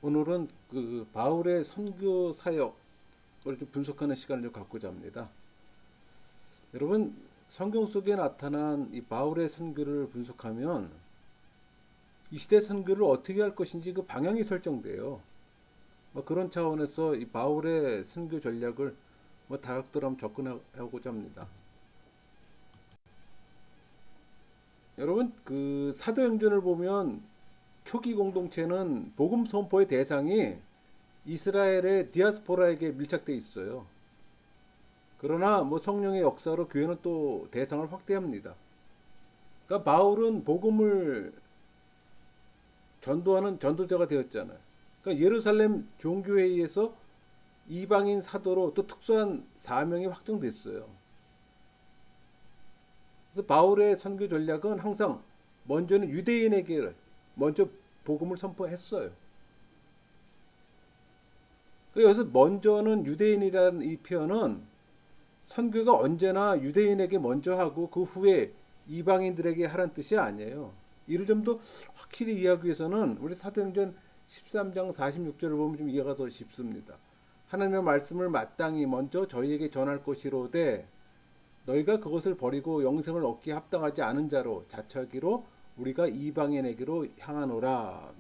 오늘은 그 바울의 선교 사역을 좀 분석하는 시간을 좀 갖고자 합니다. 여러분, 성경 속에 나타난 이 바울의 선교를 분석하면 이 시대 선교를 어떻게 할 것인지 그 방향이 설정돼요. 뭐 그런 차원에서 이 바울의 선교 전략을 뭐 다각도로 한번 접근하고자 합니다. 여러분, 그 사도행전을 보면 초기 공동체는 복음 선포의 대상이 이스라엘의 디아스포라에게 밀착돼 있어요. 그러나 뭐 성령의 역사로 교회는 또 대상을 확대합니다. 그러니까 바울은 복음을 전도하는 전도자가 되었잖아요. 그러니까 예루살렘 종교회의에서 이방인 사도로 또 특수한 사명이 확정됐어요. 그래서 바울의 선교 전략은 항상 먼저는 유대인에게 먼저 복음을 선포했어요. 여기서 먼저는 유대인이라는 이 표현은 선교가 언제나 유대인에게 먼저 하고 그 후에 이방인들에게 하라는 뜻이 아니에요. 이를 좀 더 확실히 이해하기 위해서는 우리 사도행전 13장 46절을 보면 좀 이해가 더 쉽습니다. 하나님의 말씀을 마땅히 먼저 저희에게 전할 것이로되 너희가 그것을 버리고 영생을 얻기에 합당하지 않은 자로 자처하기로 우리가 이방인에게로 향하노라.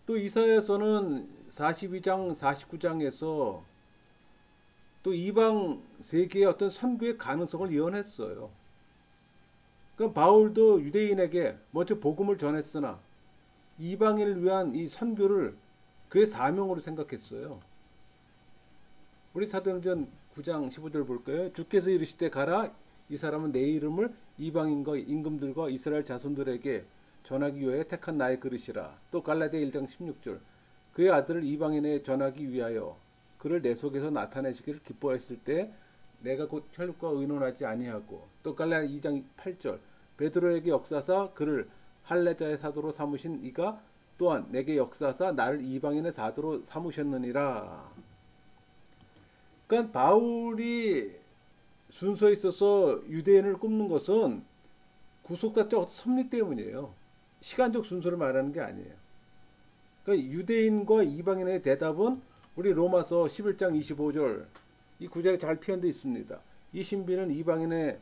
또 이사야서는 42장 49장에서 또 이방 세계의 어떤 선교의 가능성을 예언했어요. 그러니까 바울도 유대인에게 먼저 복음을 전했으나 이방인을 위한 이 선교를 그의 사명으로 생각했어요. 우리 사도행전 9장 15절 볼까요? 주께서 이르시되 가라 이 사람은 내 이름을 이방인과 임금들과 이스라엘 자손들에게 전하기 위하여 택한 나의 그릇이라. 또 갈라디아 1장 16절 그의 아들을 이방인에 전하기 위하여 그를 내 속에서 나타내시기를 기뻐했을 때 내가 곧 혈육과 의논하지 아니하고. 또 갈라디아 2장 8절 베드로에게 역사사 그를 할례자의 사도로 삼으신 이가 또한 내게 역사사 나를 이방인의 사도로 삼으셨느니라. 그러니까 바울이 순서에 있어서 유대인을 꼽는 것은 구속사적 섭리 때문이에요. 시간적 순서를 말하는 게 아니에요. 그러니까 유대인과 이방인의 대답은 우리 로마서 11장 25절 이 구절에 잘 표현되어 있습니다. 이 신비는 이방인의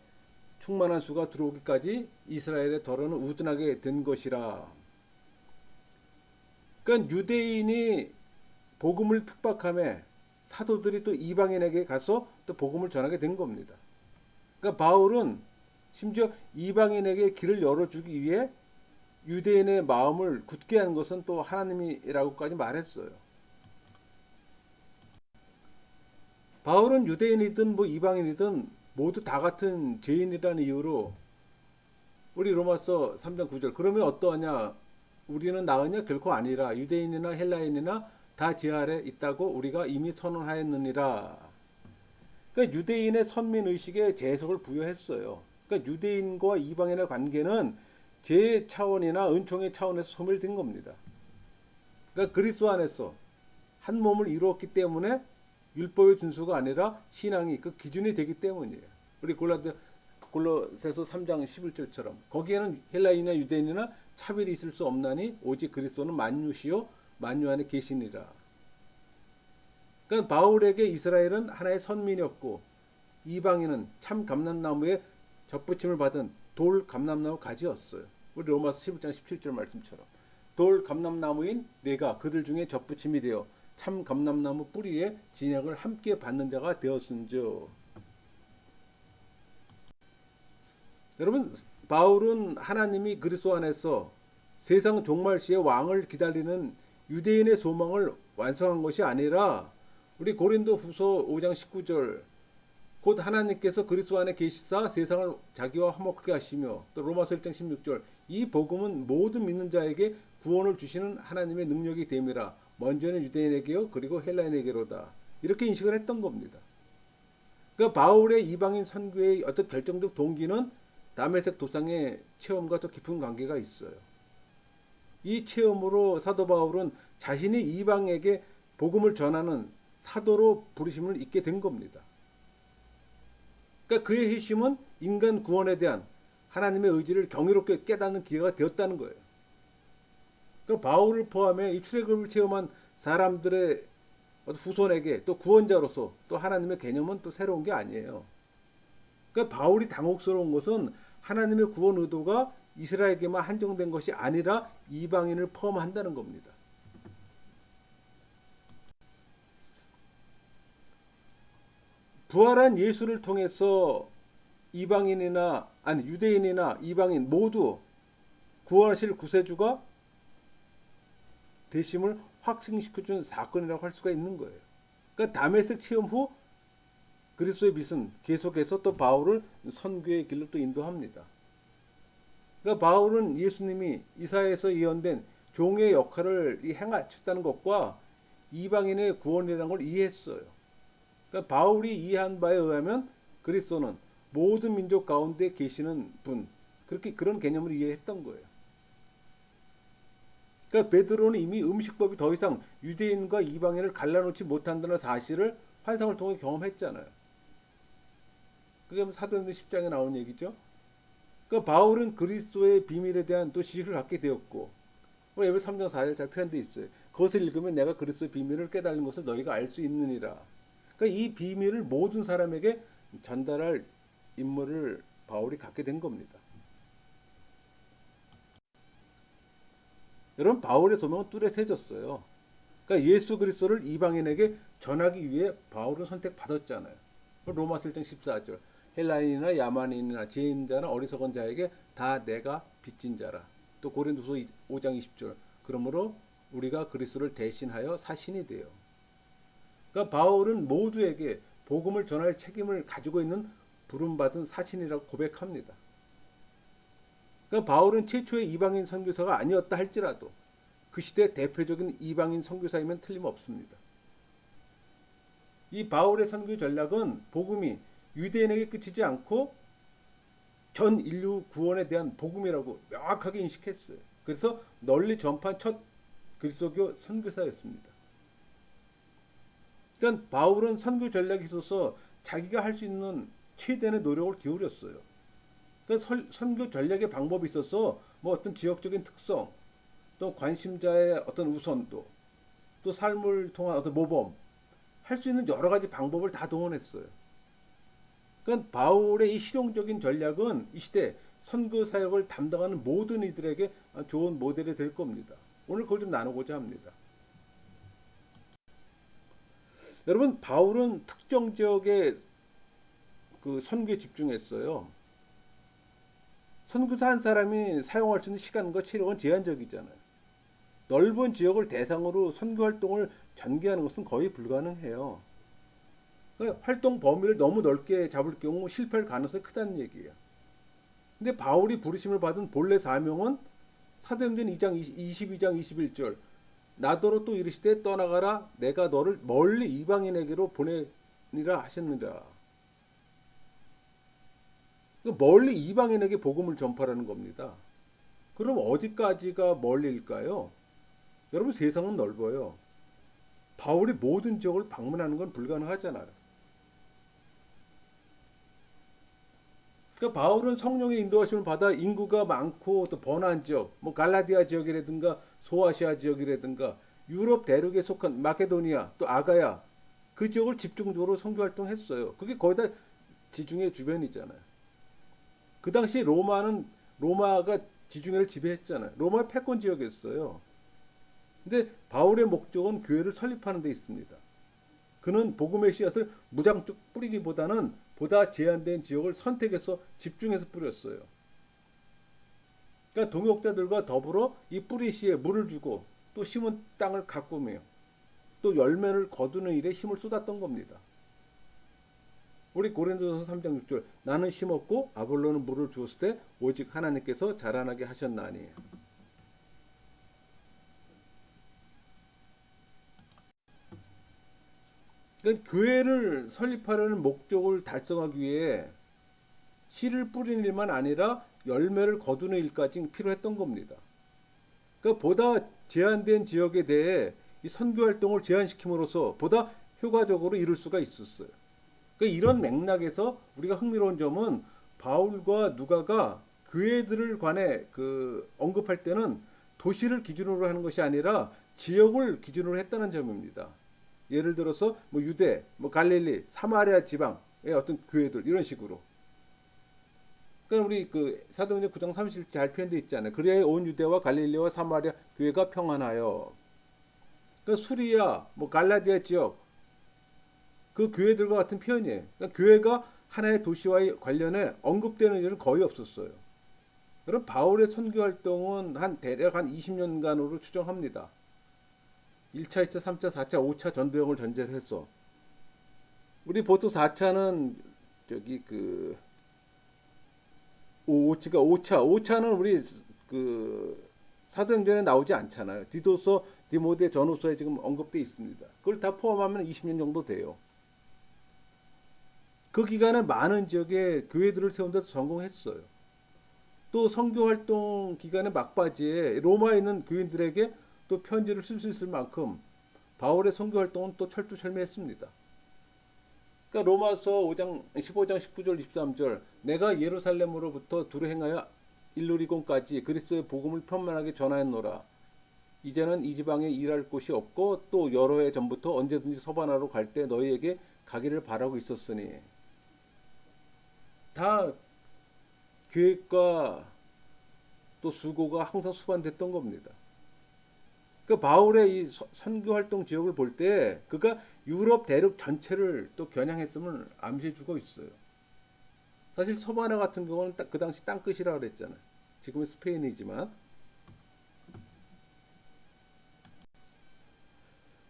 충만한 수가 들어오기까지 이스라엘의 덜어는 우둔하게 된 것이라. 그러니까 유대인이 복음을 핍박하며 사도들이 또 이방인에게 가서 또 복음을 전하게 된 겁니다. 그러니까 바울은 심지어 이방인에게 길을 열어주기 위해 유대인의 마음을 굳게 하는 것은 또 하나님이라고까지 말했어요. 바울은 유대인이든 뭐 이방인이든 모두 다 같은 죄인이라는 이유로 우리 로마서 3장 9절 그러면 어떠하냐 우리는 나으냐 결코 아니라 유대인이나 헬라인이나 다 제 아래 있다고 우리가 이미 선언하였느니라. 그러니까 유대인의 선민의식에 재해석을 부여했어요. 그러니까 유대인과 이방인의 관계는 제 차원이나 은총의 차원에서 소멸된 겁니다. 그러니까 그리스도 안에서 한 몸을 이루었기 때문에 율법의 준수가 아니라 신앙이 그 기준이 되기 때문이에요. 우리 골로새서 3장 11절처럼 거기에는 헬라인이나 유대인이나 차별이 있을 수 없나니 오직 그리스도는 만유시요 만유 안에 계시니라. 그러니까 바울에게 이스라엘은 하나의 선민이었고 이방인은 참 감람나무에 접붙임을 받은 돌 감람나무 가지였어요. 우리 로마서 11장 17절 말씀처럼 돌 감람나무인 내가 그들 중에 접붙임이 되어 참 감람나무 뿌리에 진약을 함께 받는 자가 되었은즉. 여러분 바울은 하나님이 그리스도 안에서 세상 종말 시에 왕을 기다리는 유대인의 소망을 완성한 것이 아니라 우리 고린도 후서 5장 19절 곧 하나님께서 그리스도 안에 계시사 세상을 자기와 화목하게 하시며 또 로마서 1장 16절 이 복음은 모든 믿는 자에게 구원을 주시는 하나님의 능력이 됨이라 먼저는 유대인에게요 그리고 헬라인에게로다 이렇게 인식을 했던 겁니다. 그러니까 바울의 이방인 선교의 어떤 결정적 동기는 다메섹 도상의 체험과 더 깊은 관계가 있어요. 이 체험으로 사도 바울은 자신이 이방에게 복음을 전하는 사도로 부르심을 잊게 된 겁니다. 그러니까 그의 회심은 인간 구원에 대한 하나님의 의지를 경이롭게 깨닫는 기회가 되었다는 거예요. 그 바울을 포함해 이 출애굽을 체험한 사람들의 후손에게 또 구원자로서 또 하나님의 개념은 또 새로운 게 아니에요. 그러니까 바울이 당혹스러운 것은 하나님의 구원 의도가 이스라엘에게만 한정된 것이 아니라 이방인을 포함한다는 겁니다. 부활한 예수를 통해서 이방인이나 아니 유대인이나 이방인 모두 구원하실 구세주가 되심을 확증시켜준 사건이라고 할 수가 있는 거예요. 그러니까 다메섹 체험 후 그리스도의 빛은 계속해서 또 바울을 선교의 길로 또 인도합니다. 그러니까 바울은 예수님이 이사야에서 예언된 종의 역할을 행하셨다는 것과 이방인의 구원이라는 걸 이해했어요. 그러니까 바울이 이해한 바에 의하면 그리스도는 모든 민족 가운데 계시는 분, 그렇게 그런 개념을 이해했던 거예요. 그러니까 베드로는 이미 음식법이 더 이상 유대인과 이방인을 갈라놓지 못한다는 사실을 환상을 통해 경험했잖아요. 그게 사도행전 10장에 나온 얘기죠. 그러니까 바울은 그리스도의 비밀에 대한 또 지식을 갖게 되었고, 에베소 3장 4절 잘 표현되어 있어요. 그것을 읽으면 내가 그리스도의 비밀을 깨달은 것을 너희가 알 수 있느니라. 그러니까 이 비밀을 모든 사람에게 전달할 임무를 바울이 갖게 된 겁니다. 여러분, 바울의 소명은 뚜렷해졌어요. 그러니까 예수 그리스도를 이방인에게 전하기 위해 바울은 선택받았잖아요. 로마서 1장 14절. 헬라인이나 야만인이나 죄인자나 어리석은 자에게 다 내가 빚진 자라. 또 고린도서 5장 20절. 그러므로 우리가 그리스도를 대신하여 사신이 돼요. 그러니까 바울은 모두에게 복음을 전할 책임을 가지고 있는 부름받은 사신이라고 고백합니다. 그러니까 바울은 최초의 이방인 선교사가 아니었다 할지라도 그 시대 대표적인 이방인 선교사이면 틀림없습니다. 이 바울의 선교 전략은 복음이 유대인에게 그치지 않고 전 인류 구원에 대한 복음이라고 명확하게 인식했어요. 그래서 널리 전파한 첫 그리스도교 선교사였습니다. 그러니까 바울은 선교 전략에 있어서 자기가 할 수 있는 최대의 노력을 기울였어요. 그러니까 선교 전략의 방법이 있어서 뭐 어떤 지역적인 특성, 또 관심자의 어떤 우선도, 또 삶을 통한 어떤 모범, 할 수 있는 여러 가지 방법을 다 동원했어요. 그러니까 바울의 이 실용적인 전략은 이 시대 선교 사역을 담당하는 모든 이들에게 좋은 모델이 될 겁니다. 오늘 그걸 좀 나누고자 합니다. 여러분, 바울은 특정 지역의 그 선교에 집중했어요. 선교사 한 사람이 사용할 수 있는 시간과 체력은 제한적이잖아요. 넓은 지역을 대상으로 선교 활동을 전개하는 것은 거의 불가능해요. 그러니까 활동 범위를 너무 넓게 잡을 경우 실패할 가능성이 크다는 얘기예요. 근데 바울이 부르심을 받은 본래 사명은 사도행전 2장 22장 21절 나더러 또 이르시되 떠나가라 내가 너를 멀리 이방인에게로 보내니라 하셨느니라. 멀리 이방인에게 복음을 전파하는 겁니다. 그럼 어디까지가 멀리일까요? 여러분, 세상은 넓어요. 바울이 모든 지역을 방문하는 건 불가능하잖아요. 그러니까 바울은 성령의 인도하심을 받아 인구가 많고 또 번화한 지역, 뭐 갈라디아 지역이라든가 소아시아 지역이라든가 유럽 대륙에 속한 마케도니아 또 아가야 그 지역을 집중적으로 선교 활동했어요. 그게 거의 다 지중해 주변이잖아요. 그 당시 로마가 지중해를 지배했잖아요. 로마의 패권 지역이었어요. 근데 바울의 목적은 교회를 설립하는 데 있습니다. 그는 복음의 씨앗을 무장쭉 뿌리기보다는 보다 제한된 지역을 선택해서 집중해서 뿌렸어요. 그러니까 동역자들과 더불어 이 뿌리 씨에 물을 주고 또 심은 땅을 가꾸며 또 열매를 거두는 일에 힘을 쏟았던 겁니다. 우리 고린도전서 3장 6절 나는 심었고 아볼로는 물을 주었을 때 오직 하나님께서 자라나게 하셨나니. 그러니까 교회를 설립하려는 목적을 달성하기 위해 씨를 뿌리는 일만 아니라 열매를 거두는 일까지 필요했던 겁니다. 그러니까 보다 제한된 지역에 대해 이 선교 활동을 제한시킴으로써 보다 효과적으로 이룰 수가 있었어요. 그러니까 이런 맥락에서 우리가 흥미로운 점은 바울과 누가가 교회들을 관해 언급할 때는 도시를 기준으로 하는 것이 아니라 지역을 기준으로 했다는 점입니다. 예를 들어서 뭐 유대, 뭐 갈릴리, 사마리아 지방의 어떤 교회들 이런 식으로. 그러니까 우리 그 사도행전 9장 30절 잘 표현되어 있잖아요. 그리하여 온 유대와 갈릴리와 사마리아 교회가 평안하여. 그러니까 수리아, 뭐 갈라디아 지역 그 교회들과 같은 표현이에요. 그러니까 교회가 하나의 도시와의 관련해 언급되는 일은 거의 없었어요. 그럼 바울의 선교 활동은 대략 한 20년간으로 추정합니다. 1차, 2차, 3차, 4차, 5차 전도여행을 전제로 해서 우리 보통 4차는 저기 그 5차는 우리 그 사도행전에 나오지 않잖아요. 디도서, 디모데 전후서에 지금 언급돼 있습니다. 그걸 다 포함하면 20년 정도 돼요. 그 기간에 많은 지역에 교회들을 세운 데도 성공했어요. 또 선교 활동 기간의 막바지에 로마에 있는 교인들에게 또 편지를 쓸 수 있을 만큼 바울의 선교 활동은 또 철두철미했습니다. 그러니까 로마서 5장 15장 19절 23절 내가 예루살렘으로부터 두루 행하여 일루리곤까지 그리스도의 복음을 편만하게 전하였노라. 이제는 이 지방에 일할 곳이 없고 또 여러 해 전부터 언제든지 서바나로 갈 때 너희에게 가기를 바라고 있었으니 다 계획과 또 수고가 항상 수반됐던 겁니다. 그 바울의 이 선교 활동 지역을 볼 때 그가 유럽 대륙 전체를 또 겨냥했음을 암시해주고 있어요. 사실 서바나 같은 경우는 그 당시 땅끝이라 그랬잖아요. 지금은 스페인이지만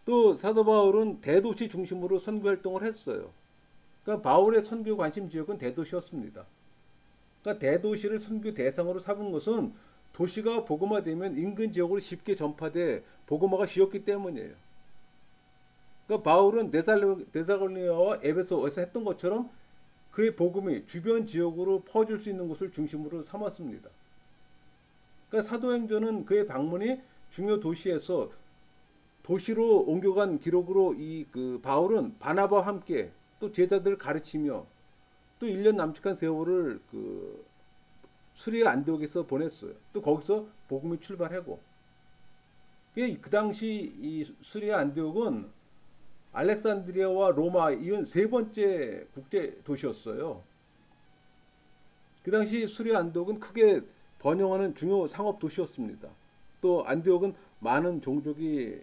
또 사도 바울은 대도시 중심으로 선교 활동을 했어요. 그러니까 바울의 선교 관심 지역은 대도시였습니다. 그러니까 대도시를 선교 대상으로 삼은 것은 도시가 복음화되면 인근 지역으로 쉽게 전파돼 복음화가 쉬웠기 때문이에요. 그러니까 바울은 데살로니가와 에베소에서 했던 것처럼 그의 복음이 주변 지역으로 퍼질 수 있는 곳을 중심으로 삼았습니다. 그러니까 사도행전은 그의 방문이 중요 도시에서 도시로 옮겨간 기록으로 이 그 바울은 바나바와 함께 또 제자들을 가르치며 또 1년 남짓한 세월을 그 수리아 안디옥에서 보냈어요. 또 거기서 복음이 출발하고 그 당시 이 수리아 안디옥은 알렉산드리아와 로마 이은 세 번째 국제 도시였어요. 그 당시 수리아 안디옥은 크게 번영하는 중요 상업 도시였습니다. 또 안디옥은 많은 종족이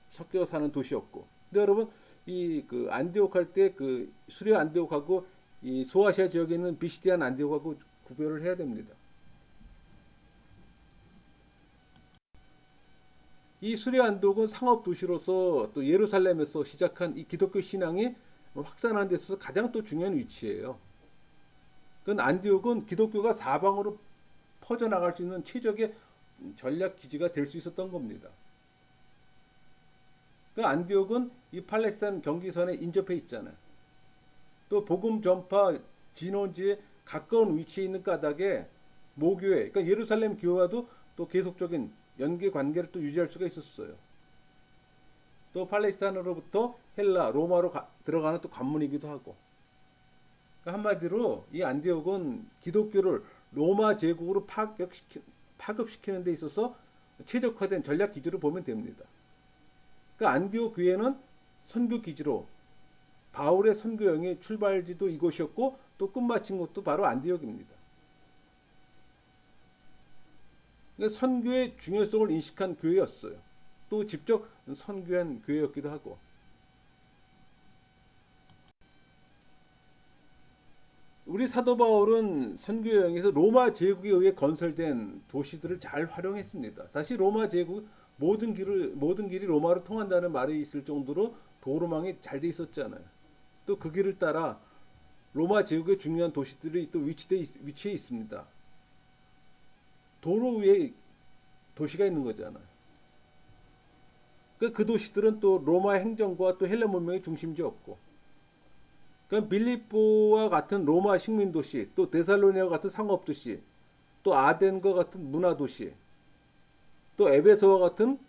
섞여 사는 도시였고. 근데 여러분 이 그 안디옥 할 때 그 수리아 안디옥하고 이 소아시아 지역에 있는 비시디안 안디옥하고 구별을 해야 됩니다. 이 수리아 안디옥은 상업 도시로서 또 예루살렘에서 시작한 이 기독교 신앙이 확산하는 데 있어서 가장 또 중요한 위치예요. 그 안디옥은 기독교가 사방으로 퍼져나갈 수 있는 최적의 전략 기지가 될 수 있었던 겁니다. 그 안디옥은 이 팔레스타인 경기선에 인접해 있잖아요. 또 복음 전파 진원지에 가까운 위치에 있는 까닭에 모교회, 그러니까 예루살렘 교회와도 또 계속적인 연계 관계를 또 유지할 수가 있었어요. 또 팔레스타인으로부터 헬라, 로마로 들어가는 또 관문이기도 하고. 그러니까 한마디로 이 안디옥은 기독교를 로마 제국으로 파급시키는 데 있어서 최적화된 전략 기지로 보면 됩니다. 그러니까 안디옥 교회는 선교 기지로 바울의 선교 여행의 출발지도 이곳이었고 또 끝마친 곳도 바로 안디옥입니다. 그러니까 선교의 중요성을 인식한 교회였어요. 또 직접 선교한 교회였기도 하고. 우리 사도 바울은 선교 여행에서 로마 제국에 의해 건설된 도시들을 잘 활용했습니다. 사실 로마 제국 모든 길이 로마로 통한다는 말이 있을 정도로 도로망이 잘 돼 있었잖아요. 또 그 길을 따라 로마 제국의 중요한 도시들이 또 위치해 있습니다. 도로 위에 도시가 있는 거잖아요. 그 도시들은 또 로마 행정과 또 헬라 문명의 중심지였고, 그러니까 빌립보와 같은 로마 식민 도시, 또 데살로니아와 같은 상업 도시, 또 아덴과 같은 문화 도시, 또 에베소와 같은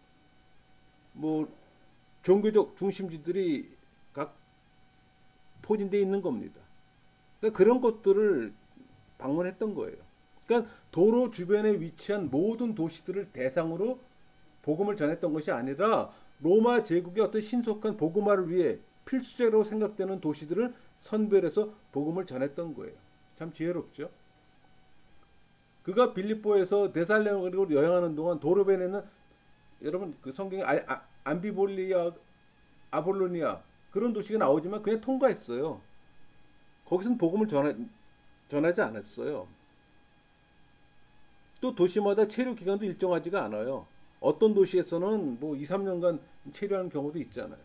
뭐 종교적 중심지들이 각 포진되어 있는 겁니다. 그러니까 그런 것들을 방문했던 거예요. 그러니까 도로 주변에 위치한 모든 도시들을 대상으로 복음을 전했던 것이 아니라 로마 제국의 어떤 신속한 복음화를 위해 필수적으로 생각되는 도시들을 선별해서 복음을 전했던 거예요. 참 지혜롭죠. 그가 빌립보에서 데살로니가로 여행하는 동안 도로변에는 여러분 그 성경에 암비볼리아, 아볼로니아 그런 도시가 나오지만 그냥 통과했어요. 거기서는 복음을 전하지 않았어요. 또 도시마다 체류 기간도 일정하지가 않아요. 어떤 도시에서는 뭐 2, 3년간 체류하는 경우도 있잖아요.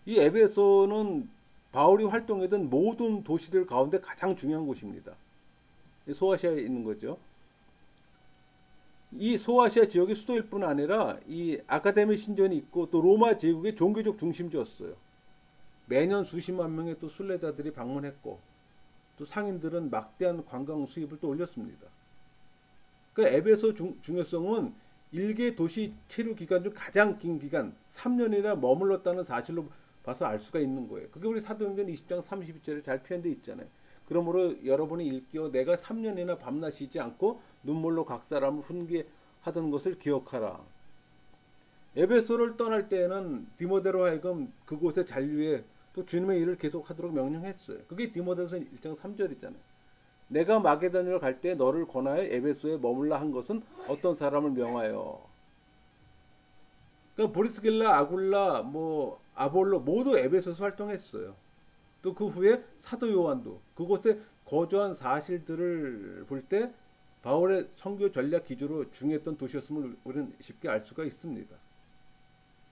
이 에베소는 바울이 활동했던 모든 도시들 가운데 가장 중요한 곳입니다. 소아시아에 있는 거죠. 이 소아시아 지역의 수도일 뿐 아니라 이 아카데미 신전이 있고 또 로마 제국의 종교적 중심지였어요. 매년 수십만 명의 또 순례자들이 방문했고 또 상인들은 막대한 관광 수입을 또 올렸습니다. 그 에베소 중요성은 일개 도시 체류 기간 중 가장 긴 기간 3년이나 머물렀다는 사실로 봐서 알 수가 있는 거예요. 그게 우리 사도행전 20장 32절에 잘 표현되어 있잖아요. 그러므로 여러분이 읽기어 내가 3년이나 밤낮 쉬지 않고 눈물로 각 사람을 훈계하던 것을 기억하라. 에베소를 떠날 때에는 디모데로 하여금 그곳의 잔류에 또 주님의 일을 계속하도록 명령했어요. 그게 디모데서 1장 3절이잖아요. 내가 마게도냐로 갈 때 너를 권하여 에베소에 머물라 한 것은 어떤 사람을 명하여. 그러니까 브리스길라, 아굴라, 뭐 아볼로 모두 에베소에서 활동했어요. 또 그 후에 사도 요한도 그곳에 거주한 사실들을 볼 때 바울의 선교 전략 기조로 중요했던 도시였음을 우리는 쉽게 알 수가 있습니다.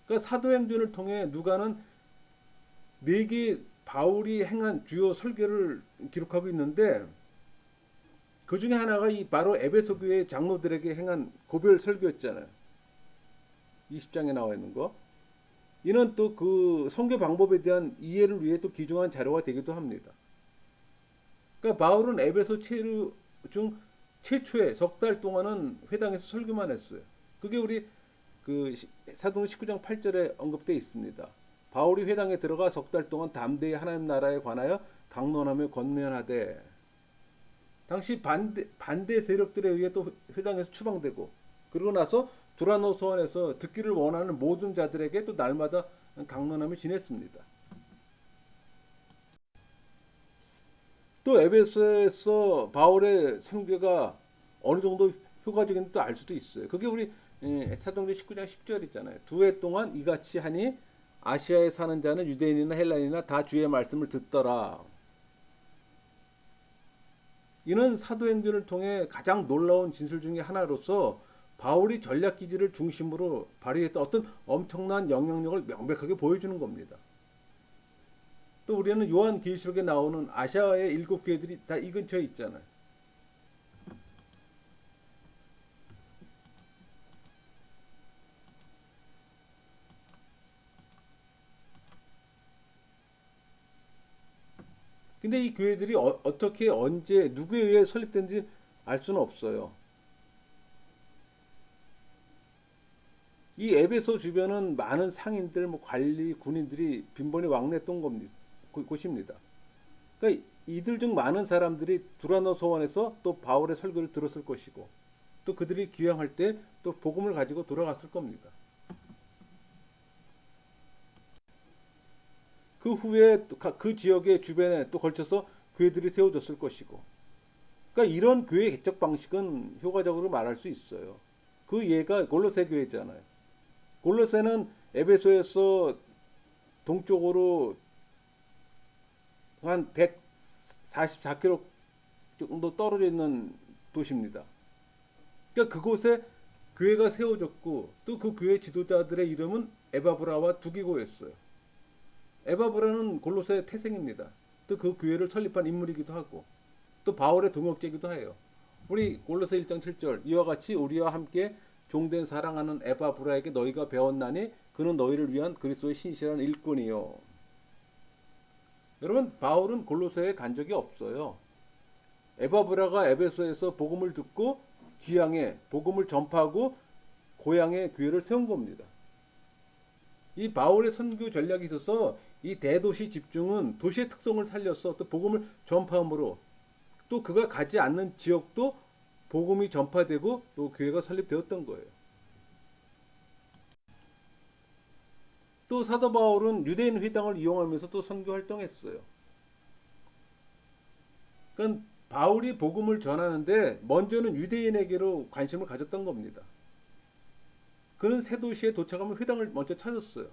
그러니까 사도행전을 통해 누가는 4개 바울이 행한 주요 설교를 기록하고 있는데 그 중에 하나가 이 바로 에베소 교회 장로들에게 행한 고별 설교였잖아요. 20장에 나와 있는 거. 이는 또 그 선교 방법에 대한 이해를 위해 또 귀중한 자료가 되기도 합니다. 그러니까 바울은 에베소 체류 중 최초의 석 달 동안은 회당에서 설교만 했어요. 그게 우리 그 사도행 19장 8절에 언급되어 있습니다. 바울이 회당에 들어가 석 달 동안 담대히 하나님 나라에 관하여 강론하며 권면하되 당시 반대 세력들에 의해 또 회당에서 추방되고 그러고 나서 두라노 소원에서 듣기를 원하는 모든 자들에게 또 날마다 강론하며 지냈습니다. 또 에베소에서 바울의 선교가 어느 정도 효과적인지 또 알 수도 있어요. 그게 우리 사도행전 19장 10절이잖아요. 2해 동안 이같이 하니 아시아에 사는 자는 유대인이나 헬라인이나 다 주의 말씀을 듣더라. 이는 사도행전을 통해 가장 놀라운 진술 중에 하나로서 바울이 전략 기지를 중심으로 발휘했던 어떤 엄청난 영향력을 명백하게 보여주는 겁니다. 또 우리는 요한 계시록에 나오는 아시아의 7교회들이 다 이 근처에 있잖아요. 근데 이 교회들이 어떻게 언제 누구에 의해 설립된지 알 수는 없어요. 이 에베소 주변은 많은 상인들, 뭐 관리, 군인들이 빈번히 왕래했던 곳입니다. 그러니까 이들 중 많은 사람들이 두라노 소원에서 또 바울의 설교를 들었을 것이고 또 그들이 귀향할 때 또 복음을 가지고 돌아갔을 겁니다. 그 후에 그 지역의 주변에 또 걸쳐서 교회들이 세워졌을 것이고 그러니까 이런 교회 개척 방식은 효과적으로 말할 수 있어요. 그 예가 골로새 교회잖아요. 골로새는 에베소에서 동쪽으로 한 144km 정도 떨어져 있는 도시입니다. 그러니까 그곳에 교회가 세워졌고 또 그 교회 지도자들의 이름은 에바브라와 두기고였어요. 에바브라는 골로새 태생입니다. 또 그 교회를 설립한 인물이기도 하고 또 바울의 동역자이기도 해요. 우리 골로새 1장 7절 이와 같이 우리와 함께 종된 사랑하는 에바브라에게 너희가 배웠나니 그는 너희를 위한 그리스도의 신실한 일꾼이요. 여러분 바울은 골로새에 간 적이 없어요. 에바브라가 에베소에서 복음을 듣고 귀향에 복음을 전파하고 고향에 교회를 세운 겁니다. 이 바울의 선교 전략이 있어서 이 대도시 집중은 도시의 특성을 살려서 또 복음을 전파함으로 또 그가 가지 않는 지역도 복음이 전파되고 또 교회가 설립되었던 거예요. 또 사도 바울은 유대인 회당을 이용하면서 또 선교 활동했어요. 그러니까 바울이 복음을 전하는데 먼저는 유대인에게로 관심을 가졌던 겁니다. 그는 새 도시에 도착하면 회당을 먼저 찾았어요.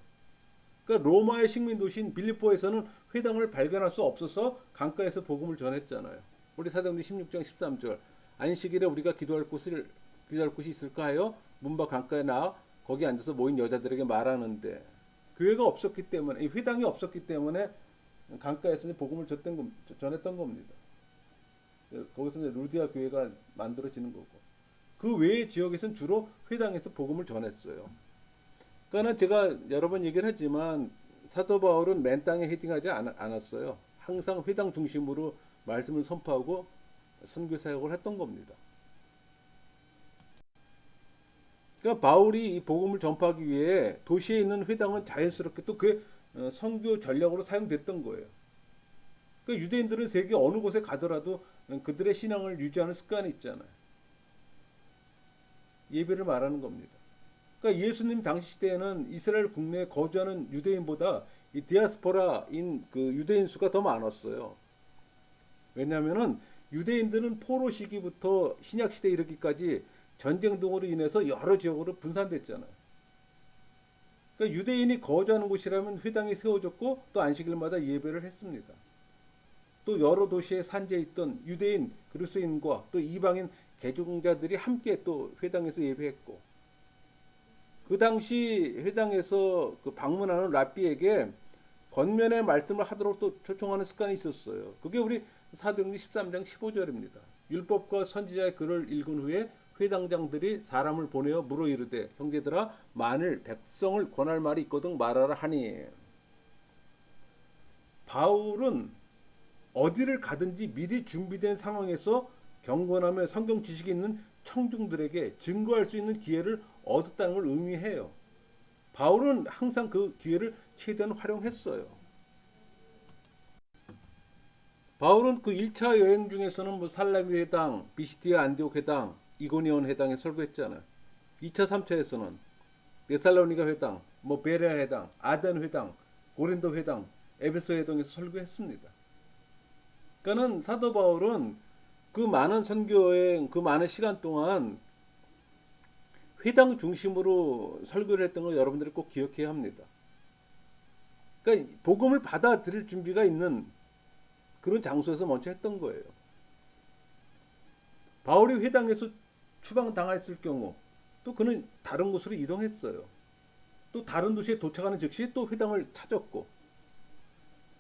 그러니까 로마의 식민 도시인 빌립보에서는 회당을 발견할 수 없어서 강가에서 복음을 전했잖아요. 우리 사도행전 16장 13절 안식일에 우리가 기도할 곳이 있을까 하여 문밖 강가에 나와 거기 앉아서 모인 여자들에게 말하는데 교회가 없었기 때문에 이 회당이 없었기 때문에 강가에서 복음을 전했던 겁니다. 거기서 이제 루디아 교회가 만들어지는 거고 그 외의 지역에서는 주로 회당에서 복음을 전했어요. 그러니까 제가 여러 번 얘기를 했지만 사도 바울은 맨 땅에 헤딩하지 않았어요. 항상 회당 중심으로 말씀을 선포하고 선교 사역을 했던 겁니다. 그러니까 바울이 이 복음을 전파하기 위해 도시에 있는 회당은 자연스럽게 또 그 선교 전략으로 사용됐던 거예요. 그러니까 유대인들은 세계 어느 곳에 가더라도 그들의 신앙을 유지하는 습관이 있잖아요. 예배를 말하는 겁니다. 그러니까 예수님 당시 시대에는 이스라엘 국내에 거주하는 유대인보다 이 디아스포라인 그 유대인 수가 더 많았어요. 왜냐하면은 유대인들은 포로 시기부터 신약 시대에 이르기까지 전쟁 등으로 인해서 여러 지역으로 분산됐잖아요. 그러니까 유대인이 거주하는 곳이라면 회당이 세워졌고 또 안식일마다 예배를 했습니다. 또 여러 도시에 산재해 있던 유대인 그리스도인과 또 이방인 개종자들이 함께 또 회당에서 예배했고 그 당시 회당에서 그 방문하는 랍비에게 권면의 말씀을 하도록 또 초청하는 습관이 있었어요. 그게 우리 사도행전 13장 15절입니다. 율법과 선지자의 글을 읽은 후에 회당장들이 사람을 보내어 물어 이르되 형제들아 만일 백성을 권할 말이 있거든 말하라 하니 바울은 어디를 가든지 미리 준비된 상황에서 경건하며 성경 지식이 있는 청중들에게 증거할 수 있는 기회를 얻었다는 걸 의미해요. 바울은 항상 그 기회를 최대한 활용했어요. 바울은 그 1차 여행 중에서는 뭐 살라미 회당, 비시디아 안디옥 회당, 이고니온 회당에 설교했잖아요. 2차, 3차에서는 데살로니가 회당, 뭐 베레아 회당, 아덴 회당, 고린도 회당, 에베소 회당에서 설교했습니다. 그러니까는 사도 바울은 그 많은 선교여행, 그 많은 시간 동안 회당 중심으로 설교를 했던 걸 여러분들이 꼭 기억해야 합니다. 그러니까 복음을 받아들일 준비가 있는 그런 장소에서 먼저 했던 거예요. 바울이 회당에서 추방당했을 경우 또 그는 다른 곳으로 이동했어요. 또 다른 도시에 도착하는 즉시 또 회당을 찾았고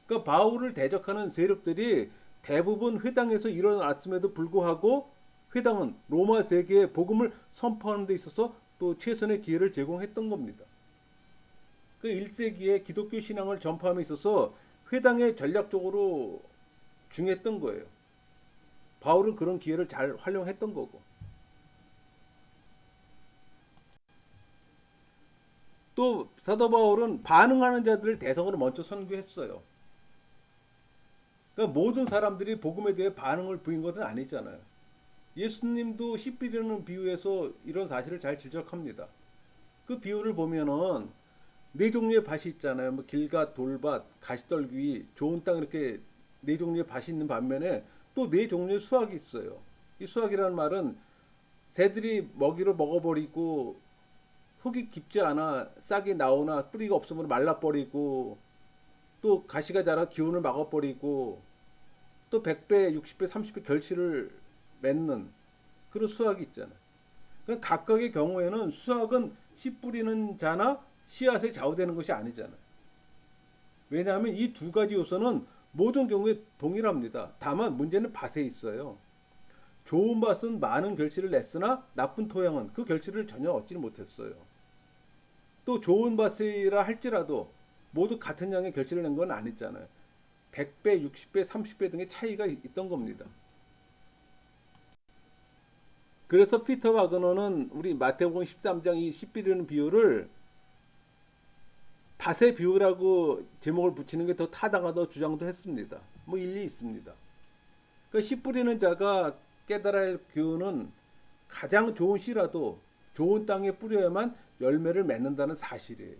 그러니까 바울을 대적하는 세력들이 대부분 회당에서 일어났음에도 불구하고 회당은 로마 세계에 복음을 선포하는 데 있어서 또 최선의 기회를 제공했던 겁니다. 그 1세기에 기독교 신앙을 전파함에 있어서 회당에 전략적으로 중요했던 거예요. 바울은 그런 기회를 잘 활용했던 거고. 또 사도 바울은 반응하는 자들을 대상으로 먼저 선교했어요. 그러니까 모든 사람들이 복음에 대해 반응을 보인 것은 아니잖아요. 예수님도 씨 뿌리는 비유에서 이런 사실을 잘 지적합니다. 그 비유를 보면은 네 종류의 밭이 있잖아요. 뭐 길밭, 돌밭, 가시떨기, 좋은 땅 이렇게 네 종류의 밭이 있는 반면에 또 네 종류의 수확이 있어요. 이 수확이라는 말은 새들이 먹이로 먹어버리고 흙이 깊지 않아 싹이 나오나 뿌리가 없으면 말라버리고 또 가시가 자라 기운을 막아버리고 또 100배, 60배, 30배 결실을 맺는 그런 수확이 있잖아요. 그러니까 각각의 경우에는 수확은 씨 뿌리는 자나 씨앗에 좌우되는 것이 아니잖아요. 왜냐하면 이 두 가지 요소는 모든 경우에 동일합니다. 다만 문제는 밭에 있어요. 좋은 밭은 많은 결실을 냈으나 나쁜 토양은 그 결실을 전혀 얻지 못했어요. 또 좋은 밭이라 할지라도 모두 같은 양의 결실을 낸 건 아니잖아요. 100배, 60배, 30배 등의 차이가 있던 겁니다. 그래서 피터 바그너는 우리 마태복음 13장 이 씨 뿌리는 비유를 밭의 비유라고 제목을 붙이는 게 더 타당하다고 주장도 했습니다. 뭐 일리 있습니다. 그 씨 뿌리는 자가 깨달아야 할 교훈은 가장 좋은 씨라도 좋은 땅에 뿌려야만 열매를 맺는다는 사실이에요.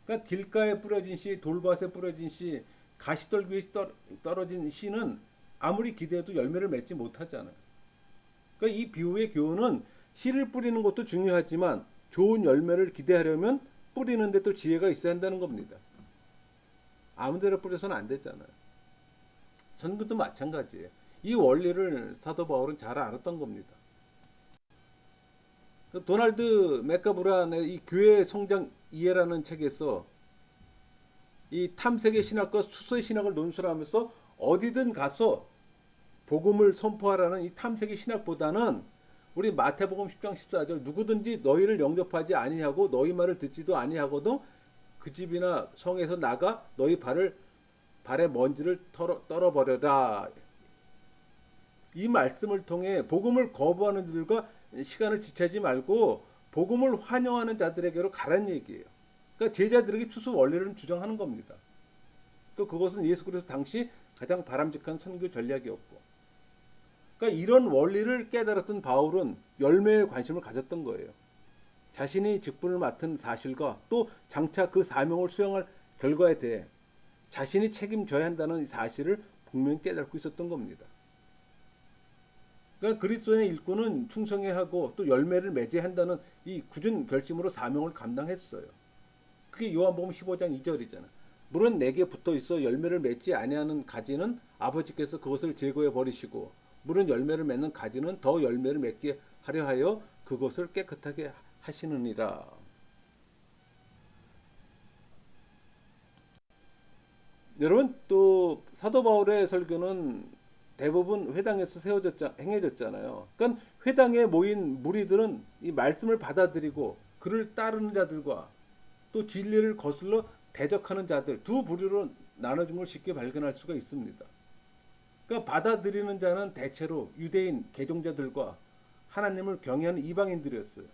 그러니까 길가에 뿌려진 씨, 돌밭에 뿌려진 씨, 가시떨 위에 떨어진 씨는 아무리 기대해도 열매를 맺지 못하잖아요. 그러니까 이 비유의 교훈은 씨를 뿌리는 것도 중요하지만 좋은 열매를 기대하려면 뿌리는데 또 지혜가 있어야 한다는 겁니다. 아무데나 뿌려서는 안 되잖아요. 선교도 마찬가지예요. 이 원리를 사도 바울은 잘 알았던 겁니다. 도널드 맥가브란의 이 교회 성장 이해라는 책에서 이 탐색의 신학과 수서의 신학을 논술하면서 어디든 가서 복음을 선포하라는 이 탐색의 신학보다는 우리 마태복음 10장 14절 누구든지 너희를 영접하지 아니하고 너희 말을 듣지도 아니하고도 그 집이나 성에서 나가 너희 발의 먼지를 떨어버려라. 이 말씀을 통해 복음을 거부하는 자들과 시간을 지체하지 말고 복음을 환영하는 자들에게로 가라는 얘기예요. 그러니까 제자들에게 추수 원리를 주장하는 겁니다. 또 그것은 예수 그리스도 당시 가장 바람직한 선교 전략이었고, 그러니까 이런 원리를 깨달았던 바울은 열매에 관심을 가졌던 거예요. 자신이 직분을 맡은 사실과 또 장차 그 사명을 수행할 결과에 대해 자신이 책임져야 한다는 사실을 분명히 깨닫고 있었던 겁니다. 그러니까 그리스도의 일꾼은 충성해야 하고 또 열매를 맺어야 한다는 이 굳은 결심으로 사명을 감당했어요. 그게 요한복음 15장 2절이잖아. 물은 내게 붙어 있어 열매를 맺지 아니하는 가지는 아버지께서 그것을 제거해 버리시고 물은 열매를 맺는 가지는 더 열매를 맺게 하려 하여 그것을 깨끗하게 하시느니라. 여러분, 또 사도 바울의 설교는 대부분 회당에서 행해졌잖아요. 그러니까 회당에 모인 무리들은 이 말씀을 받아들이고 그를 따르는 자들과 또 진리를 거슬러 대적하는 자들 두 부류로 나눠진 걸 쉽게 발견할 수가 있습니다. 그러니까 받아들이는 자는 대체로 유대인 개종자들과 하나님을 경외하는 이방인들이었어요.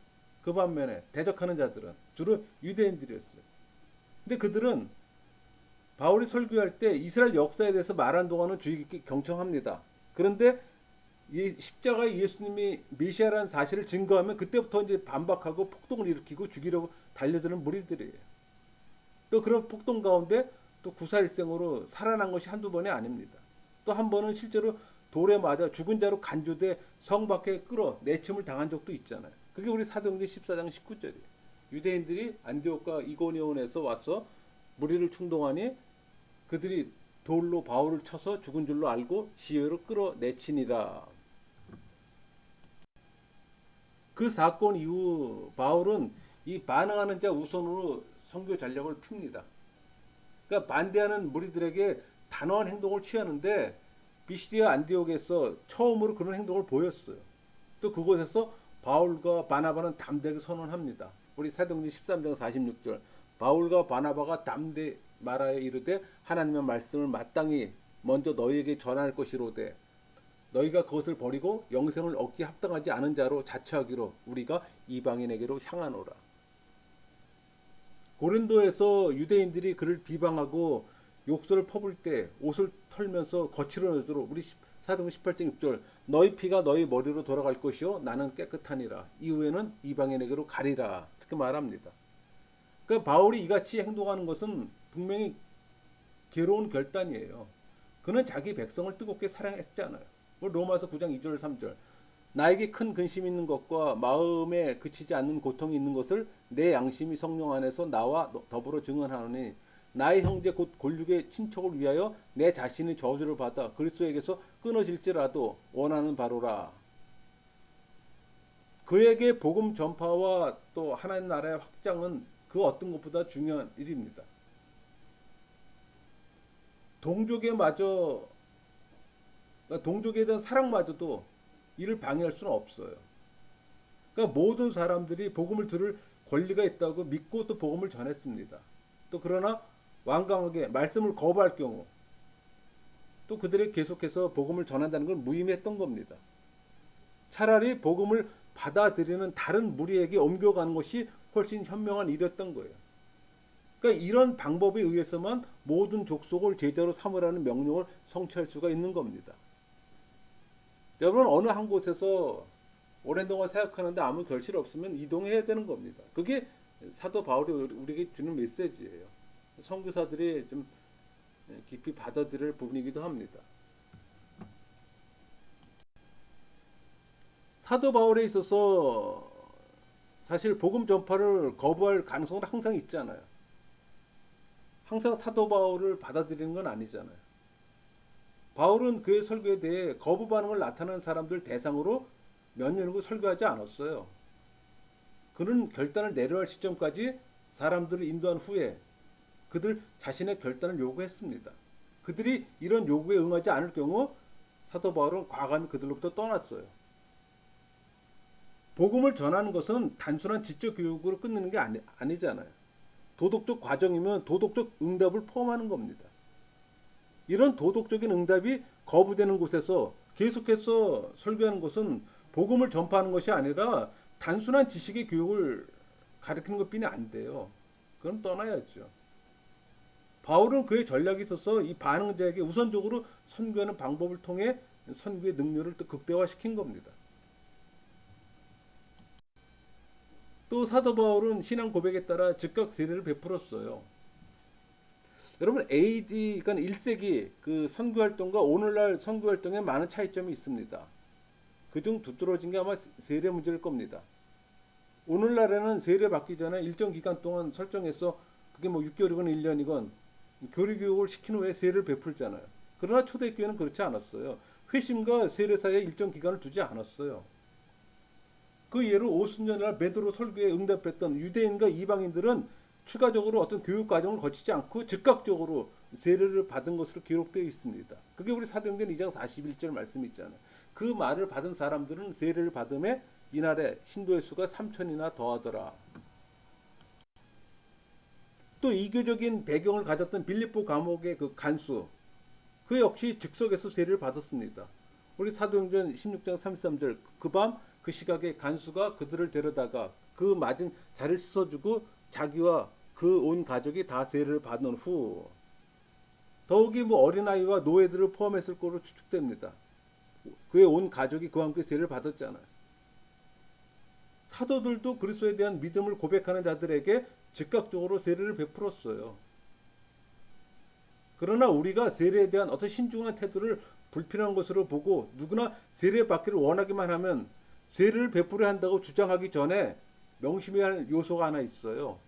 그 반면에 대적하는 자들은 주로 유대인들이었어요. 근데 그들은 바울이 설교할 때 이스라엘 역사에 대해서 말한 동안은 주의 깊게 경청합니다. 그런데 이 십자가의 예수님이 메시아라는 사실을 증거하면 그때부터 이제 반박하고 폭동을 일으키고 죽이려고 달려드는 무리들이에요. 또 그런 폭동 가운데 또 구사일생으로 살아난 것이 한두 번이 아닙니다. 또 한 번은 실제로 돌에 맞아 죽은 자로 간주돼 성 밖에 끌어 내침을 당한 적도 있잖아요. 그게 우리 사도행전 14장 19절이에요. 유대인들이 안디옥과 이고니온에서 와서 무리를 충동하니 그들이 돌로 바울을 쳐서 죽은 줄로 알고 지혜로 끌어내치니라. 그 사건 이후 바울은 이 반응하는 자 우선으로 선교 전략을 핍니다. 그러니까 반대하는 무리들에게 단호한 행동을 취하는데 비시디아 안디옥에서 처음으로 그런 행동을 보였어요. 또 그곳에서 바울과 바나바는 담대하게 선언합니다. 우리 사도행전 13장 46절 바울과 바나바가 담대 말하여 이르되 하나님의 말씀을 마땅히 먼저 너희에게 전할 것이로되 너희가 그것을 버리고 영생을 얻기 합당하지 않은 자로 자처하기로 우리가 이방인에게로 향하노라. 고린도에서 유대인들이 그를 비방하고 욕설을 퍼붓을 때 옷을 털면서 거칠어내도록 우리 사도행전 18장 6절 너희 피가 너희 머리로 돌아갈 것이요 나는 깨끗하니라 이후에는 이방인에게로 가리라 이렇게 말합니다. 그러니까 바울이 이같이 행동하는 것은 분명히 괴로운 결단이에요. 그는 자기 백성을 뜨겁게 사랑했잖아요. 로마서 9장 2절 3절 나에게 큰 근심이 있는 것과 마음에 그치지 않는 고통이 있는 것을 내 양심이 성령 안에서 나와 더불어 증언하노니 나의 형제 곧 골육의 친척을 위하여 내 자신의 저주를 받아 그리스도에게서 끊어질지라도 원하는 바로라. 그에게 복음 전파와 또 하나님 나라의 확장은 그 어떤 것보다 중요한 일입니다. 동족에 대한 사랑마저도 이를 방해할 수는 없어요. 그러니까 모든 사람들이 복음을 들을 권리가 있다고 믿고 또 복음을 전했습니다. 또 그러나 완강하게 말씀을 거부할 경우 또 그들이 계속해서 복음을 전한다는 걸 무의미했던 겁니다. 차라리 복음을 받아들이는 다른 무리에게 옮겨가는 것이 훨씬 현명한 일이었던 거예요. 그러니까 이런 방법에 의해서만 모든 족속을 제자로 삼으라는 명령을 성취할 수가 있는 겁니다. 여러분 어느 한 곳에서 오랜 동안 생각하는데 아무 결실 없으면 이동해야 되는 겁니다. 그게 사도 바울이 우리에게 주는 메시지예요. 선교사들이 좀 깊이 받아들일 부분이기도 합니다. 사도 바울에 있어서 사실 복음 전파를 거부할 가능성은 항상 있잖아요. 항상 사도 바울을 받아들이는 건 아니잖아요. 바울은 그의 설교에 대해 거부 반응을 나타내는 사람들 대상으로 몇 년이고 설교하지 않았어요. 그는 결단을 내려야 할 시점까지 사람들을 인도한 후에 그들 자신의 결단을 요구했습니다. 그들이 이런 요구에 응하지 않을 경우 사도 바울은 과감히 그들로부터 떠났어요. 복음을 전하는 것은 단순한 지적 교육으로 끝내는 게 아니잖아요. 도덕적 과정이면 도덕적 응답을 포함하는 겁니다. 이런 도덕적인 응답이 거부되는 곳에서 계속해서 설교하는 것은 복음을 전파하는 것이 아니라 단순한 지식의 교육을 가르치는 것뿐이 안 돼요. 그럼 떠나야죠. 바울은 그의 전략이 있어서 이 반응자에게 우선적으로 선교하는 방법을 통해 선교의 능력을 또 극대화시킨 겁니다. 또 사도 바울은 신앙 고백에 따라 즉각 세례를 베풀었어요. 여러분 AD 그러니까 1세기 그 선교 활동과 오늘날 선교 활동에 많은 차이점이 있습니다. 그중 두드러진 게 아마 세례 문제일 겁니다. 오늘날에는 세례 받기 전에 일정 기간 동안 설정해서 그게 뭐 6개월이건 1년이건 교리 교육을 시킨 후에 세례를 베풀잖아요. 그러나 초대교회는 그렇지 않았어요. 회심과 세례 사이에 일정 기간을 두지 않았어요. 그 예로 오순절날 베드로 설교에 응답했던 유대인과 이방인들은 추가적으로 어떤 교육 과정을 거치지 않고 즉각적으로 세례를 받은 것으로 기록되어 있습니다. 그게 우리 사도행전 2장 41절 말씀이 있잖아요. 그 말을 받은 사람들은 세례를 받음에 이날에 신도의 수가 3천이나 더하더라. 또 이교적인 배경을 가졌던 빌립보 감옥의 그 간수, 그 역시 즉석에서 세례를 받았습니다. 우리 사도행전 16장 33절 그 밤 그 시각에 간수가 그들을 데려다가 그 맞은 자리를 씻어주고 자기와 그 온 가족이 다 세례를 받은 후 더욱이 뭐 어린아이와 노예들을 포함했을 것으로 추측됩니다. 그의 온 가족이 그와 함께 세례를 받았잖아요. 사도들도 그리스도에 대한 믿음을 고백하는 자들에게 즉각적으로 세례를 베풀었어요. 그러나 우리가 세례에 대한 어떤 신중한 태도를 불필요한 것으로 보고 누구나 세례 받기를 원하기만 하면 세례를 베풀어야 한다고 주장하기 전에 명심해야 할 요소가 하나 있어요.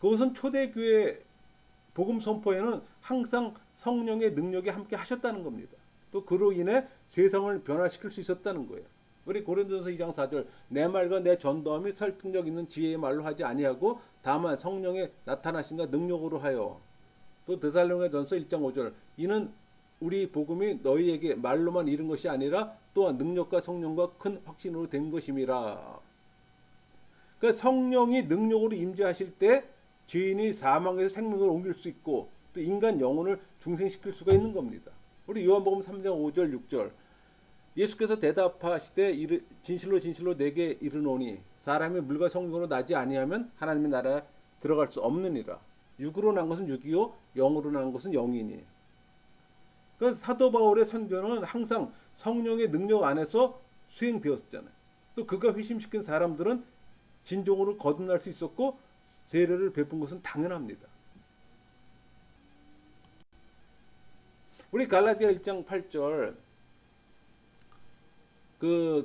그것은 초대교회 복음 선포에는 항상 성령의 능력이 함께 하셨다는 겁니다. 또 그로 인해 세상을 변화시킬 수 있었다는 거예요. 우리 고린도전서 2장 4절 내 말과 내 전도함이 설득력 있는 지혜의 말로 하지 아니하고 다만 성령의 나타나신가 능력으로 하여. 또 데살로니가전서 1장 5절 이는 우리 복음이 너희에게 말로만 이른 것이 아니라 또한 능력과 성령과 큰 확신으로 된 것임이라. 그러니까 성령이 능력으로 임재하실 때 죄인이 사망에서 생명으로 옮길 수 있고 또 인간 영혼을 중생시킬 수가 있는 겁니다. 우리 요한복음 3장 5절 6절 예수께서 대답하시되 진실로 진실로 내게 이르노니 사람이 물과 성령으로 나지 아니하면 하나님의 나라에 들어갈 수 없느니라. 육으로 난 것은 육이요 영으로 난 것은 영이니. 그래서 사도 바울의 선교는 항상 성령의 능력 안에서 수행되었잖아요. 또 그가 회심시킨 사람들은 진정으로 거듭날 수 있었고 세례를 베푼 것은 당연합니다. 우리 갈라디아 1장 8절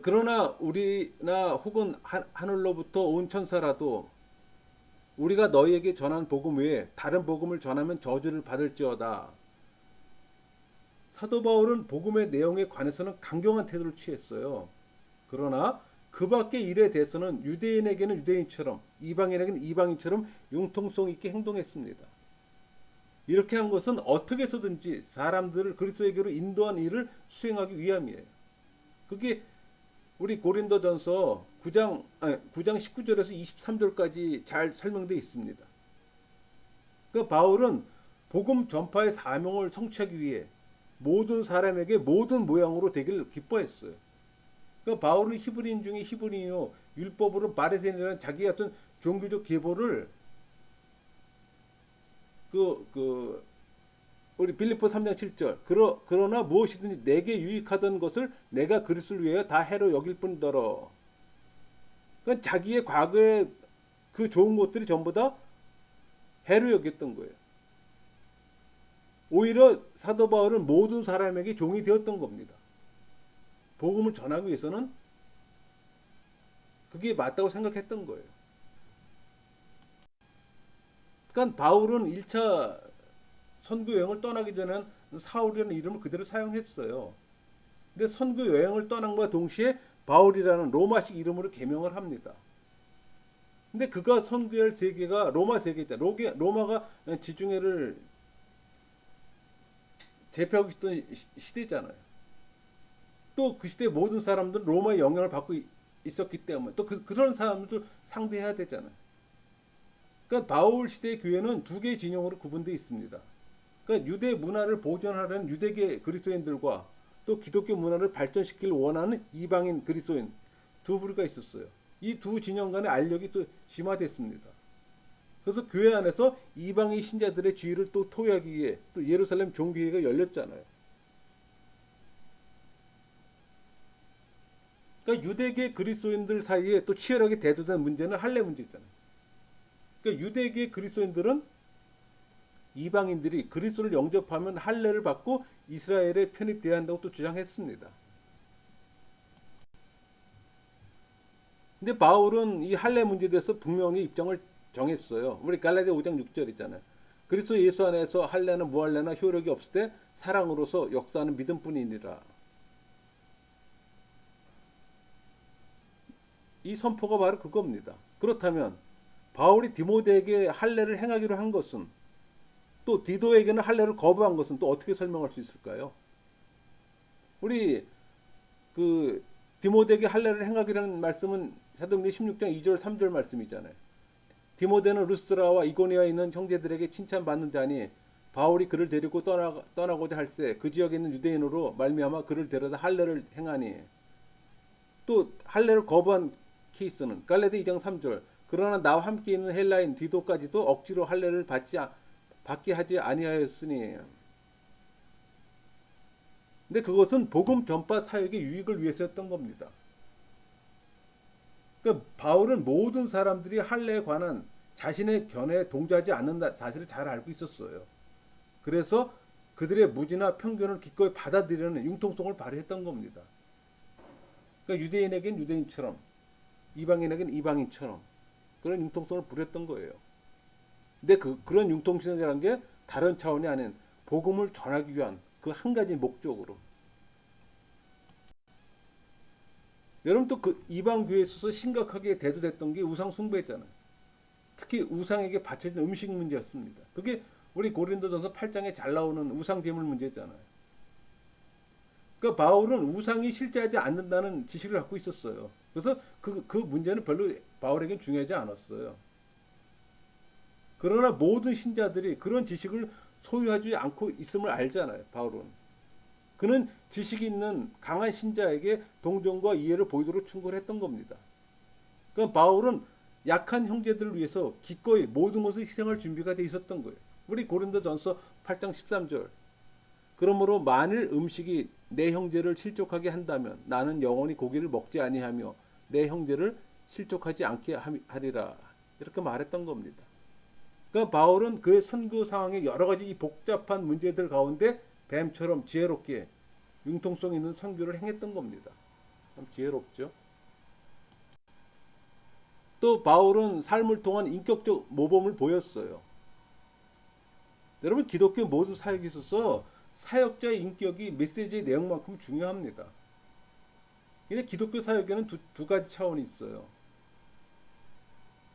그러나 우리나 혹은 하늘로부터 온 천사라도 우리가 너희에게 전한 복음 외에 다른 복음을 전하면 저주를 받을지어다. 사도 바울은 복음의 내용에 관해서는 강경한 태도를 취했어요. 그러나 그 밖의 일에 대해서는 유대인에게는 유대인처럼 이방인에게는 이방인처럼 융통성 있게 행동했습니다. 이렇게 한 것은 어떻게 해서든지 사람들을 그리스도에게로 인도한 일을 수행하기 위함이에요. 그게 우리 고린도전서 9장 19절에서 23절까지 잘 설명되어 있습니다. 그 바울은 복음 전파의 사명을 성취하기 위해 모든 사람에게 모든 모양으로 되기를 기뻐했어요. 그 바울은 히브리인 중에 히브리인이요 율법으로 바리새인이라는 자기의 어떤 종교적 계보를 그 우리 빌립보 3장 7절 그러나 무엇이든지 내게 유익하던 것을 내가 그리스도를 위하여 다 해로 여길 뿐더러. 그러니까 자기의 과거의 그 좋은 것들이 전부 다 해로 여겼던 거예요. 오히려 사도 바울은 모든 사람에게 종이 되었던 겁니다. 복음을 전하기 위해서는 그게 맞다고 생각했던 거예요. 그러니까 바울은 1차 선교 여행을 떠나기 전에는 사울이라는 이름을 그대로 사용했어요. 근데 선교 여행을 떠난 것과 동시에 바울이라는 로마식 이름으로 개명을 합니다. 근데 그가 선교할 세계가 로마 세계다. 로마가 지중해를 제패하고 있던 시대잖아요. 또 그 시대 모든 사람들은 로마의 영향을 받고 있었기 때문에 또 그런 사람들도 상대해야 되잖아요. 그러니까 바울 시대의 교회는 두 개의 진영으로 구분되어 있습니다. 그러니까 유대 문화를 보존하려는 유대계 그리스도인들과 또 기독교 문화를 발전시키길 원하는 이방인 그리스도인 두 부류가 있었어요. 이 두 진영 간의 알력이 또 심화됐습니다. 그래서 교회 안에서 이방인 신자들의 지위를 또 토의하기 위해 또 예루살렘 종교회가 열렸잖아요. 그러니까 유대계 그리스도인들 사이에 또 치열하게 대두된 문제는 할례 문제잖아요. 그러니까 유대계 그리스도인들은 이방인들이 그리스도를 영접하면 할례를 받고 이스라엘에 편입돼야 한다고 또 주장했습니다. 근데 바울은 이 할례 문제에 대해서 분명히 입장을 정했어요. 우리 갈라디아 5장 6절 있잖아요. 그리스도 예수 안에서 할례나 무할례나 효력이 없을 때 사랑으로서 역사하는 믿음뿐이니라. 이 선포가 바로 그겁니다. 그렇다면 바울이 디모데에게 할례를 행하기로 한 것은 또 디도에게는 할례를 거부한 것은 또 어떻게 설명할 수 있을까요? 우리 그 디모데에게 할례를 행하기라는 말씀은 사도행전 16장 2절 3절 말씀이잖아요. 디모데는 루스드라와 이고니아에 있는 형제들에게 칭찬받는 자니 바울이 그를 데리고 떠나고자 할새 그 지역에 있는 유대인으로 말미암아 그를 데려다 할례를 행하니. 또 할례를 거부한 케이스는 갈라디아 2장 3절 그러나 나와 함께 있는 헬라인 디도까지도 억지로 할례를 받게 하지 아니하였으니. 근데 그것은 복음 전파 사역의 유익을 위해서였던 겁니다. 그러니까 바울은 모든 사람들이 할례에 관한 자신의 견해에 동조하지 않는 사실을 잘 알고 있었어요. 그래서 그들의 무지나 편견을 기꺼이 받아들이는 융통성을 발휘했던 겁니다. 그러니까 유대인에겐 유대인처럼 이방인에겐 이방인처럼 그런 융통성을 부렸던 거예요. 근데 그런 융통성이라는 게 다른 차원이 아닌 복음을 전하기 위한 그 한 가지 목적으로. 여러분 또 그 이방 교회에 있어서 심각하게 대두됐던 게 우상 숭배잖아요. 특히 우상에게 바쳐진 음식 문제였습니다. 그게 우리 고린도전서 8장에 잘 나오는 우상 제물 문제잖아요. 그러니까 바울은 우상이 실제하지 않는다는 지식을 갖고 있었어요. 그래서 그 문제는 별로 바울에겐 중요하지 않았어요. 그러나 모든 신자들이 그런 지식을 소유하지 않고 있음을 알잖아요. 바울은. 그는 지식이 있는 강한 신자에게 동정과 이해를 보이도록 충고를 했던 겁니다. 그러니까 바울은 약한 형제들을 위해서 기꺼이 모든 것을 희생할 준비가 돼 있었던 거예요. 우리 고린도전서 8장 13절 그러므로 만일 음식이 내 형제를 실족하게 한다면 나는 영원히 고기를 먹지 아니하며 내 형제를 실족하지 않게 하리라. 이렇게 말했던 겁니다. 그러니까 바울은 그의 선교 상황의 여러 가지 이 복잡한 문제들 가운데 뱀처럼 지혜롭게 융통성 있는 선교를 행했던 겁니다. 참 지혜롭죠. 또 바울은 삶을 통한 인격적 모범을 보였어요. 여러분 기독교 모든 사역에 있어서 사역자의 인격이 메시지의 내용만큼 중요합니다. 근데 기독교 사역에는 두 가지 차원이 있어요.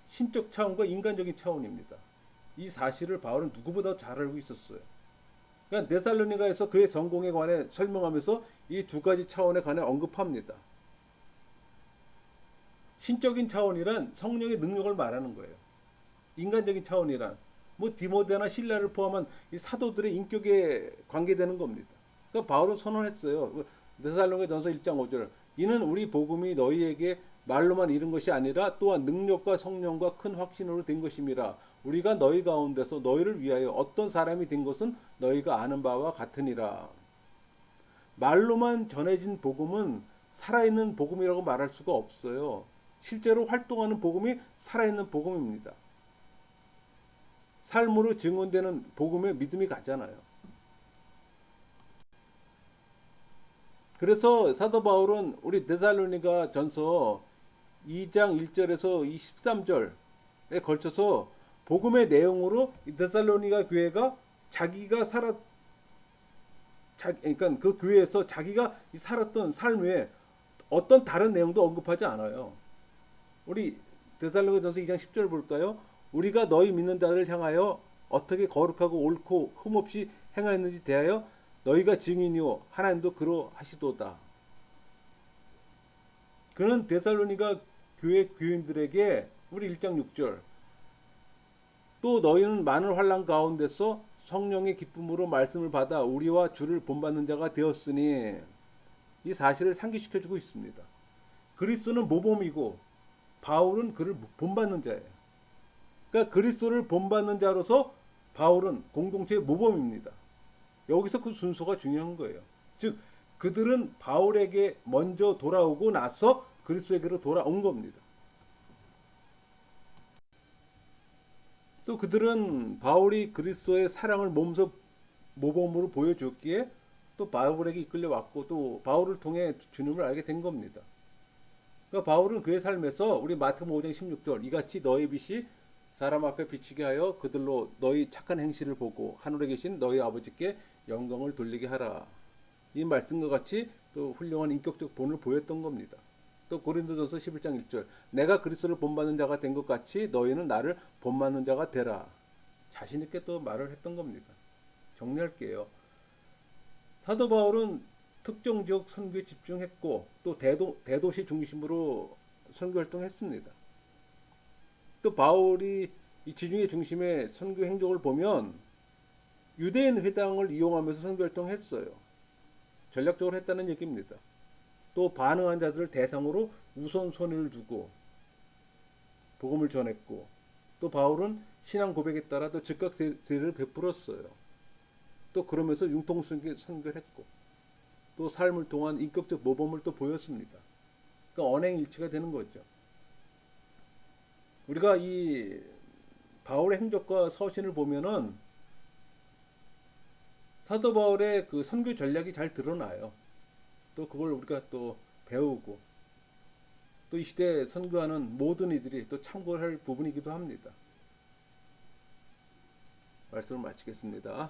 신적 차원과 인간적인 차원입니다. 이 사실을 바울은 누구보다 잘 알고 있었어요. 그러니까 데살로니가에서 그의 성공에 관해 설명하면서 이 두 가지 차원에 관해 언급합니다. 신적인 차원이란 성령의 능력을 말하는 거예요. 인간적인 차원이란 뭐 디모데나 실라를 포함한 이 사도들의 인격에 관계되는 겁니다. 그러니까 바울은 선언했어요. 데살로니가전서 1장 5절 이는 우리 복음이 너희에게 말로만 이룬 것이 아니라 또한 능력과 성령과 큰 확신으로 된 것임이라. 우리가 너희 가운데서 너희를 위하여 어떤 사람이 된 것은 너희가 아는 바와 같으니라. 말로만 전해진 복음은 살아있는 복음이라고 말할 수가 없어요. 실제로 활동하는 복음이 살아있는 복음입니다. 삶으로 증언되는 복음에 믿음이 가잖아요. 그래서 사도 바울은 우리 데살로니가 전서 2장 1절에서 23절에 걸쳐서 복음의 내용으로 데살로니가 교회가 자기가 그러니까 그 교회에서 자기가 살았던 삶 외에 어떤 다른 내용도 언급하지 않아요. 우리 데살로니가전서 2장 10절 볼까요? 우리가 너희 믿는 자를 향하여 어떻게 거룩하고 옳고 흠없이 행하였는지 대하여 너희가 증인이요 하나님도 그러하시도다. 그는 데살로니가 교회 교인들에게 우리 1장 6절 또 너희는 많은 환난 가운데서 성령의 기쁨으로 말씀을 받아 우리와 주를 본받는 자가 되었으니 이 사실을 상기시켜주고 있습니다. 그리스도는 모범이고 바울은 그를 본받는 자예요. 그러니까 그리스도를 본받는 자로서 바울은 공동체의 모범입니다. 여기서 그 순서가 중요한 거예요. 즉 그들은 바울에게 먼저 돌아오고 나서 그리스도에게로 돌아온 겁니다. 또 그들은 바울이 그리스도의 사랑을 몸소 모범으로 보여줬기에 또 바울에게 이끌려 왔고 또 바울을 통해 주님을 알게 된 겁니다. 그러니까 바울은 그의 삶에서 우리 마태복음 5장 16절 이같이 너희 빛이 사람 앞에 비치게 하여 그들로 너희 착한 행실을 보고 하늘에 계신 너희 아버지께 영광을 돌리게 하라. 이 말씀과 같이 또 훌륭한 인격적 본을 보였던 겁니다. 또 고린도전서 11장 1절 내가 그리스도를 본받는 자가 된 것 같이 너희는 나를 본받는 자가 되라. 자신 있게 또 말을 했던 겁니다. 정리할게요. 사도 바울은 특정 지역 선교에 집중했고 또 대도시 중심으로 선교 활동했습니다. 또 바울이 이 지중해 중심의 선교 행적을 보면 유대인 회당을 이용하면서 선교 활동했어요. 전략적으로 했다는 얘기입니다. 또 반응한 자들을 대상으로 우선순위를 두고 복음을 전했고 또 바울은 신앙 고백에 따라 또 즉각 세례를 베풀었어요. 또 그러면서 융통성계 선교를 했고 또 삶을 통한 인격적 모범을 또 보였습니다. 그러니까 언행일치가 되는 거죠. 우리가 이 바울의 행적과 서신을 보면은 사도 바울의 그 선교 전략이 잘 드러나요. 또 그걸 우리가 또 배우고 또 이 시대에 선교하는 모든 이들이 또 참고할 부분이기도 합니다. 말씀을 마치겠습니다.